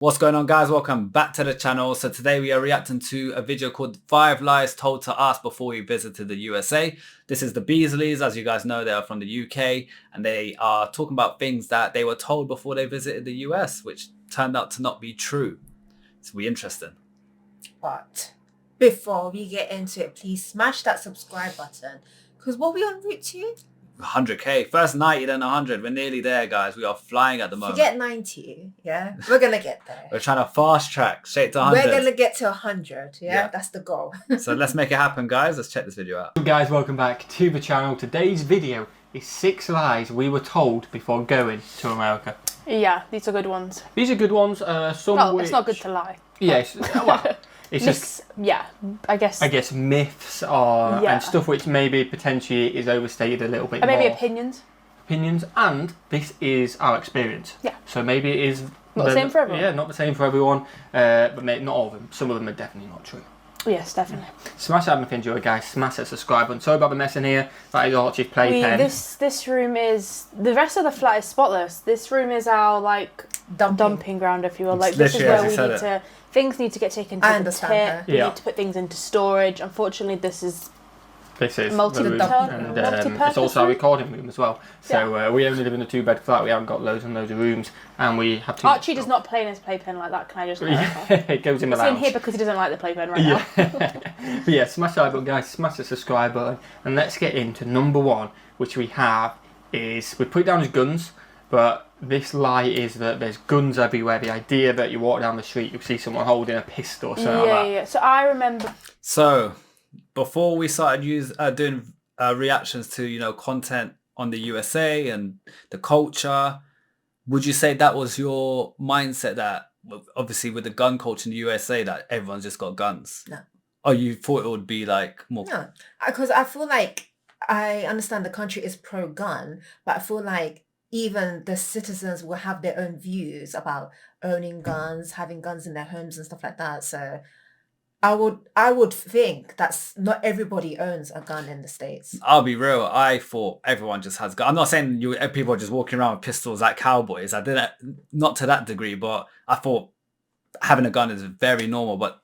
What's going on, guys? Welcome back to the channel. So today we are reacting to a video called 5 Lies Told to Us Before We Visited the USA. This is the Beasleys. As you guys know, they are from the UK and they are talking about things that they were told before they visited the US, which turned out to not be true. It's really interesting. But before we get into it, please smash that subscribe button. Because what are we on route to? 100k. First 90, then 100. We're nearly there, guys. We are flying at the moment. Forget 90, yeah? We're going to get there. We're trying to fast track straight to 100. We're going to get to 100, yeah? That's the goal. So let's make it happen, guys. Let's check this video out. Hey guys, welcome back to the channel. Today's video is 6 lies we were told before going to America. Yeah, these are good ones. These are good ones. Some well, which... it's not good to lie. Yes, well, it's just... Yeah, I guess myths are and stuff which maybe potentially is overstated a little bit. Maybe opinions. And this is our experience. Yeah. So maybe it is not the same for everyone. Yeah, not the same for everyone. But maybe not all of them. Some of them are definitely not true. Yes, definitely. Smash that if you enjoy, guys. Smash that subscribe button. Sorry about the mess in here. That is Archie's playpen. This room is... The rest of the flat is spotless. This room is our, like, dumping ground, if you will. Like, this is where we need to... Things need to get taken to the tip. We need to put things into storage. Unfortunately, this is multi-purpose, and it's also our recording room as well. So we only live in a 2-bed flat. We haven't got loads and loads of rooms, and we have to. Archie does not play in his playpen like that. Can I just clarify? It goes in the lounge. It's in here because he doesn't like the playpen right now. But yeah, smash that button, guys. Smash the subscribe button, and let's get into number 1, which we have is we put it down as guns, but this lie is that there's guns everywhere. The idea that you walk down the street, you see someone holding a pistol or something like that. Yeah. So I remember. So before we started doing reactions to content on the USA and the culture, would you say that was your mindset, that obviously with the gun culture in the USA that everyone's just got guns? No. Oh, you thought it would be like more? No, because I feel like I understand the country is pro-gun, but I feel like even the citizens will have their own views about owning guns, having guns in their homes and stuff like that. So I would think that's not everybody owns a gun in the States. I'll be real. I thought everyone just has guns. I'm not saying people are just walking around with pistols like cowboys. I didn't, not to that degree, but I thought having a gun is very normal. But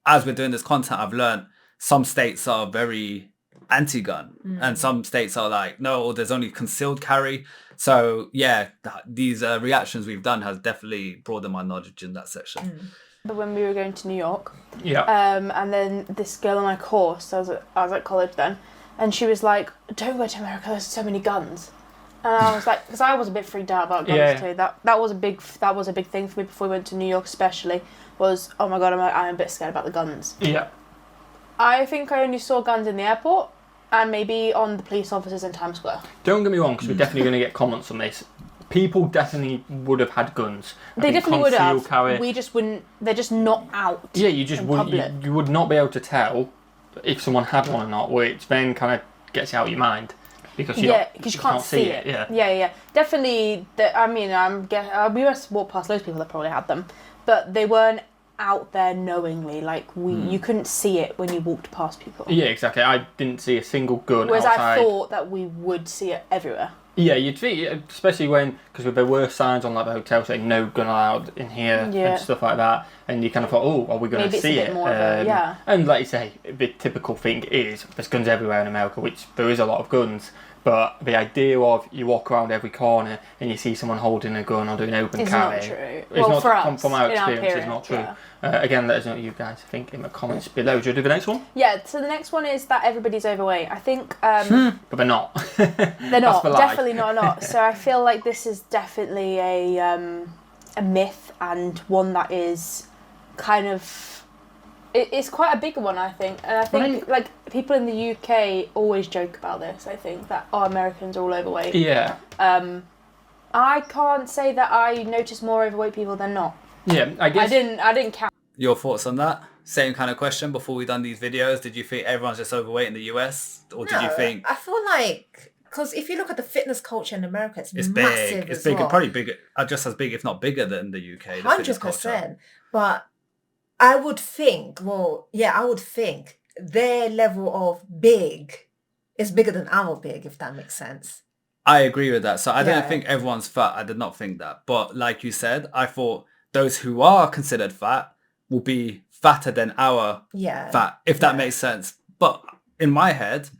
as we're doing this content, I've learned some states are very anti-gun and some states are like, no, there's only concealed carry. So yeah, these reactions we've done has definitely broadened my knowledge in that section. When we were going to New York, and then this girl on my course, I was at college then, and she was like, "Don't go to America. There's so many guns." And I was like, because I was a bit freaked out about guns too. That was a big thing for me before we went to New York, especially. Was, oh my god, I'm a bit scared about the guns. Yeah. I think I only saw guns in the airport and maybe on the police officers in Times Square. Don't get me wrong, because we're definitely going to get comments on this. People definitely would have had guns. They definitely would have. Carry. We just wouldn't. They're just not out. Yeah, you just wouldn't. You would not be able to tell if someone had one or not, which then kind of gets out of your mind because you can't see it. Yeah. Definitely. I mean, we must walk past loads of people that probably had them, but they weren't out there knowingly. Like you couldn't see it when you walked past people. Yeah, exactly. I didn't see a single gun. Whereas outside. I thought that we would see it everywhere. Yeah, you'd think, especially because there were signs on like the hotel saying no gun allowed in here and stuff like that, and you kind of thought, oh, are we going to see it? More and like you say, the typical thing is there's guns everywhere in America, which there is a lot of guns, but the idea of you walk around every corner and you see someone holding a gun or doing open carry, it's not true. It's not, for us, from our experience, it's not true. Again, let us know what you guys think in the comments below. Do you do the next one? Yeah, so the next one is that everybody's overweight. I think... but they're not. They're not. Definitely not. So I feel like this is definitely a myth, and one that is kind of... It's quite a big one, I think. And I think like people in the UK always joke about this, I think, that Americans are all overweight. Yeah. I can't say that I notice more overweight people than not. Yeah, I guess... I didn't count. Your thoughts on that? Same kind of question before we done these videos. Did you think everyone's just overweight in the US? Or did you think... I feel like... Because if you look at the fitness culture in America, it's massive big. It's big, well. Probably bigger, just as big, if not bigger than the UK. 100%. But I would think, their level of big is bigger than our big, if that makes sense. I agree with that. So I didn't think everyone's fat. I did not think that. But like you said, I thought those who are considered fat will be fatter than our fat, if that makes sense. But in my head,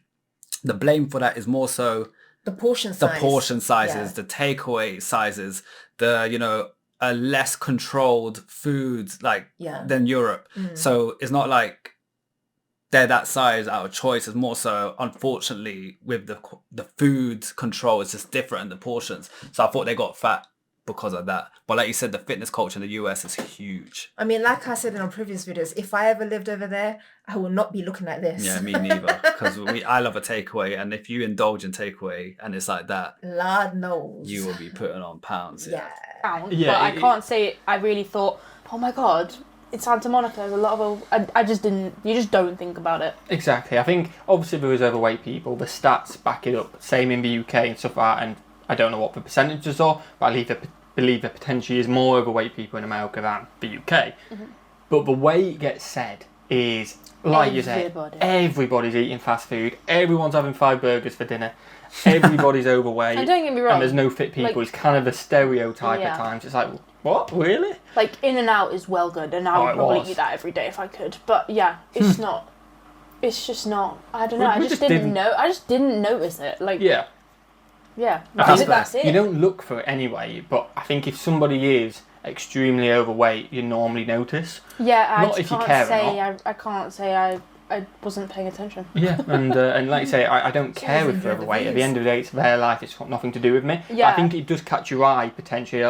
the blame for that is more so the portion sizes, the takeaway sizes, the a less controlled foods than Europe. So it's not like they're that size out of choice. It's more so, unfortunately, with the food control, it's just different, the portions. So I thought they got fat because of that. But like you said, the fitness culture in the US is huge. I mean, like I said in our previous videos, if I ever lived over there, I will not be looking like this. Yeah, me neither. Because I love a takeaway, and if you indulge in takeaway and it's like that, Lord knows, you will be putting on pounds. Yeah. But I can't say I really thought, oh my God, in Santa Monica there's a lot of I just didn't. You just don't think about it. Exactly. I think obviously there is overweight people. The stats back it up. Same in the UK and stuff like that. And I don't know what the percentages are, but I believe there potentially is more overweight people in America than the UK. But the way it gets said is, like you said, everybody's eating fast food. Everyone's having 5 burgers for dinner. Everybody's overweight. And don't get me wrong. And there's no fit people. It's kind of a stereotype at times. It's like, what? Really? Like, In-N-Out is well good, and I would probably eat that every day if I could. But yeah, it's not. It's just not. I don't know. I just didn't know. I just didn't notice it. Like. Yeah. Yeah. That's it. You don't look for it anyway. But I think if somebody is extremely overweight, you normally notice. Yeah. Not if you care or not. I can't say I wasn't paying attention. Yeah, and like you say, I don't care if they're overweight. At the end of the day, it's their life. It's got nothing to do with me. Yeah. But I think it does catch your eye potentially.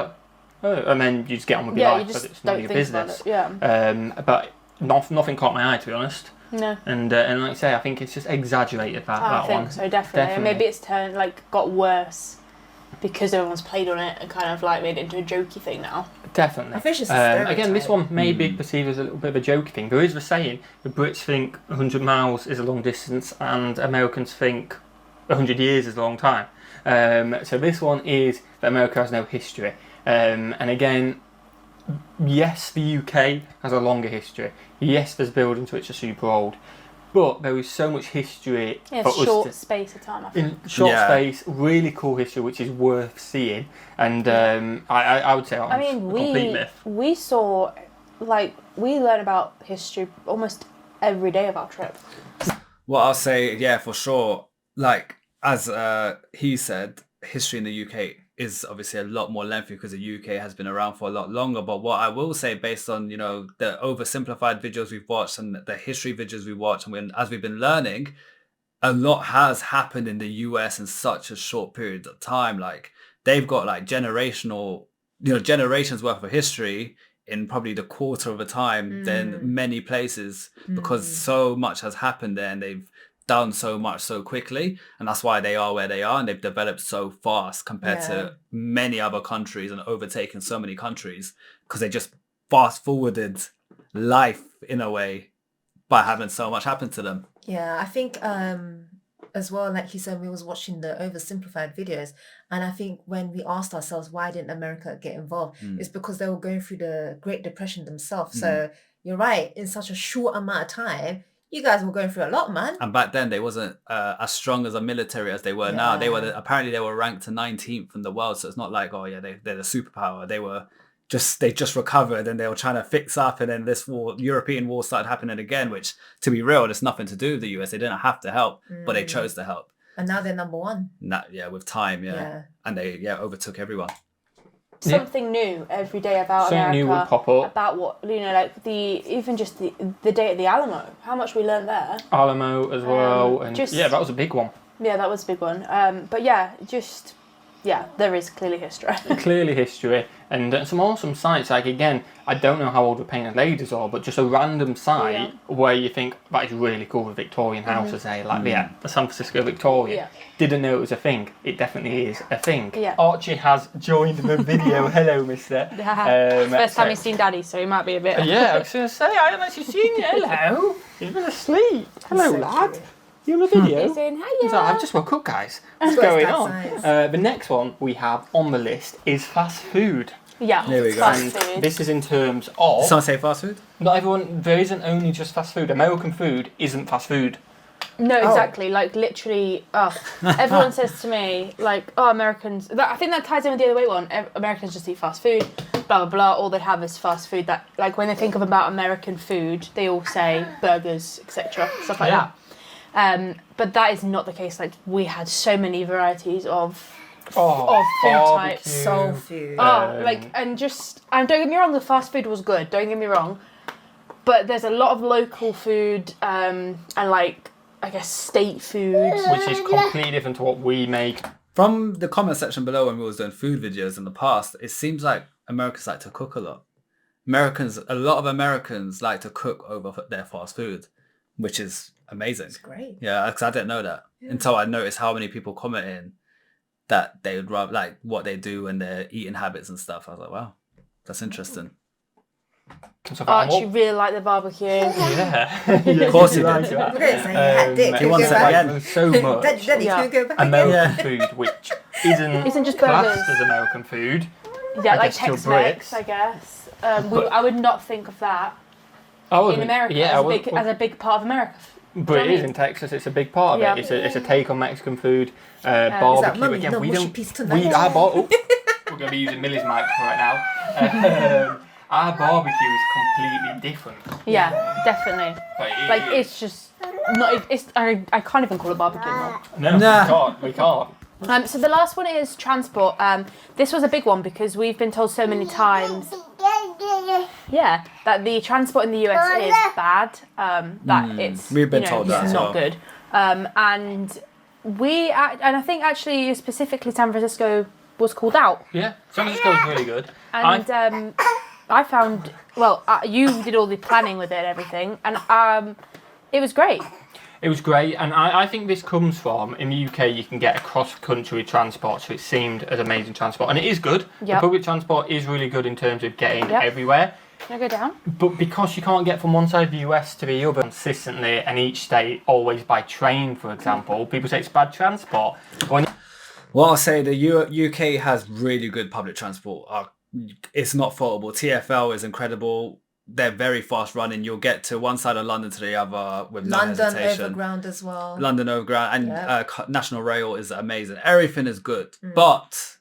And then you just get on with your life because it's not your business. But nothing caught my eye, to be honest. No. And like you say, I think it's just exaggerated that one. I think so, definitely. Maybe it's got worse because everyone's played on it and kind of made it into a jokey thing now. Definitely. I think it's just a again, this one may be perceived as a little bit of a jokey thing. There is the saying, the Brits think 100 miles is a long distance and Americans think 100 years is a long time. So this one is that America has no history. And again, yes, the UK has a longer history. Yes, there's buildings which are super old. But there is so much history for short space of time, I think. In short space, really cool history, which is worth seeing. And I would say that's a complete myth. We saw, we learn about history almost every day of our trip. Well, I'll say, yeah, for sure. As he said, history in the UK is obviously a lot more lengthy because the UK has been around for a lot longer. But what I will say, based on the oversimplified videos we've watched and the history videos we watched, and as we've been learning, a lot has happened in the US in such a short period of time. They've got generations worth of history in probably the quarter of a time than many places, because so much has happened there and they've done so much so quickly, and that's why they are where they are, and they've developed so fast compared to many other countries and overtaken so many countries because they just fast forwarded life in a way by having so much happen to them. I think as well, like you said, we was watching the oversimplified videos, and I think when we asked ourselves why didn't America get involved, it's because they were going through the Great Depression themselves. So you're right, in such a short amount of time you guys were going through a lot, man. And back then they wasn't as strong as a military as they were now. They were apparently they were ranked to 19th in the world, so it's not like they're the superpower. They just recovered and they were trying to fix up, and then this European war started happening again, which, to be real, there's nothing to do with the US. They didn't have to help, but they chose to help. And now they're number one. With time, and they overtook everyone. Something new every day about America. Something new would pop up. About what, even just the day at the Alamo. How much we learned there. Alamo as well. And that was a big one. Yeah, that was a big one. But there is clearly history. And some awesome sites. Again, I don't know how old the painted ladies are, but just a random site where you think that is really cool with Victorian houses, the San Francisco Victorian. Yeah. Didn't know it was a thing. It definitely is a thing. Yeah. Archie has joined the video. Hello, mister. First time he's seen Daddy, so he might be a bit... I was going to say, I haven't actually seen you. Hello. He's been asleep. Hello, lad. You on the video? He's saying, hiya. I've just woke up, guys. What's going on? The next one we have on the list is fast food. Yeah, there we go. And this is in terms of... Did someone say fast food? Not everyone... There isn't only just fast food. American food isn't fast food. No, exactly. Literally, everyone says to me, Americans... I think that ties in with the other way one. Americans just eat fast food. blah blah blah. All they have is fast food. That like when they think of about American food, they all say burgers, etc. Stuff like that. But that is not the case. Like we had so many varieties of food types. Soul food. And don't get me wrong, the fast food was good. Don't get me wrong, but there's a lot of local food and like I guess state food, which is completely different to what we make. From the comment section below when we was doing food videos in the past, it seems like Americans like to cook a lot. A lot of Americans like to cook over their fast food, which is amazing. It's great. Yeah, because I didn't know that until I noticed how many people commenting that they would rather like what they do and their eating habits and stuff. I was like, wow, that's interesting. So Archie really like the barbecue. Yeah. Of course he did. We're going to say you had dick. He wants it again. So much Daddy, can we go back American food, which isn't just classed burgers. as American food. Yeah, I like guess to Tex-Mex, Brits. I guess. I would not think of that in America as a big part of America. But it is in Texas. It's a big part of it. It's a take on Mexican food. Barbecue again. No We mushy don't. piece tonight. We're going to be using Millie's mic right now. Our barbecue is completely different. Yeah, definitely. Like it's just not. I can't even call it barbecue anymore. No, we can't. So the last one is transport. This was a big one because we've been told so many times. Yeah, that the transport in the US is bad. That we've been told that it's as not well. good. And I think actually specifically San Francisco was called out. Yeah, San Francisco is really good. And I found you did all the planning with it and everything, and it was great. It was great, and I think this comes from, in the UK, you can get a cross-country transport, so it seemed as amazing transport. And it is good. Yep. The public transport is really good in terms of getting everywhere. Can I go down? But because you can't get from one side of the US to the other consistently, and each state always by train, for example, people say it's bad transport. Well, I'll say the UK has really good public transport. It's not faultable. TfL is incredible. They're very fast running. You'll get to one side of London to the other with no London hesitation. Overground as well. London Overground and National Rail is amazing. Everything is good, but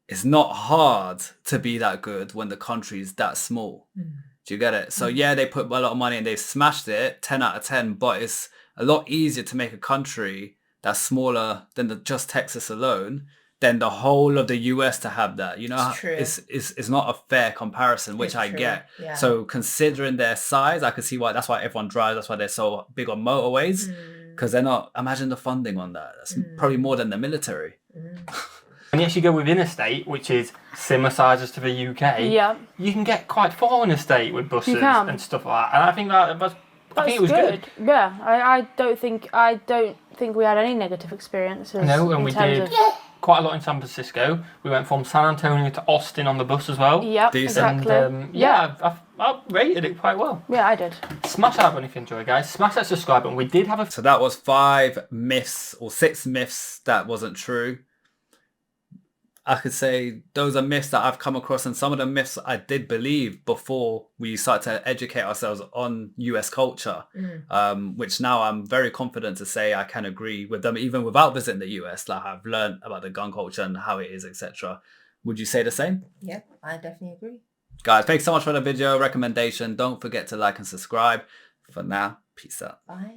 it's not hard to be that good when the country's that small. Do you get it? So they put a lot of money and they smashed it 10 out of 10, but it's a lot easier to make a country that's smaller than just Texas alone than the whole of the US to have that. You know, it's not a fair comparison, which I get. Yeah. So considering their size, I can see why. That's why everyone drives. That's why they're so big on motorways, because they're not. Imagine the funding on that. That's probably more than the military. And yes, you go within a state, which is similar sizes to the UK. Yeah. You can get quite far in a state with buses and stuff like that. And I think I think it was good. Yeah, I don't think we had any negative experiences. No, and we did quite a lot in San Francisco. We went from San Antonio to Austin on the bus as well. Yep, exactly. And, I rated it quite well. Yeah, I did. Smash that button if you enjoy, guys. Smash that subscribe button. We did have So that was 5 myths or 6 myths that wasn't true. I could say those are myths that I've come across, and some of the myths I did believe before we started to educate ourselves on US culture, which now I'm very confident to say I can agree with them even without visiting the US. Like I've learned about the gun culture and how it is, etc. Would you say the same? Yep, I definitely agree. Guys, thanks so much for the video recommendation. Don't forget to like and subscribe. For now, peace out. Bye.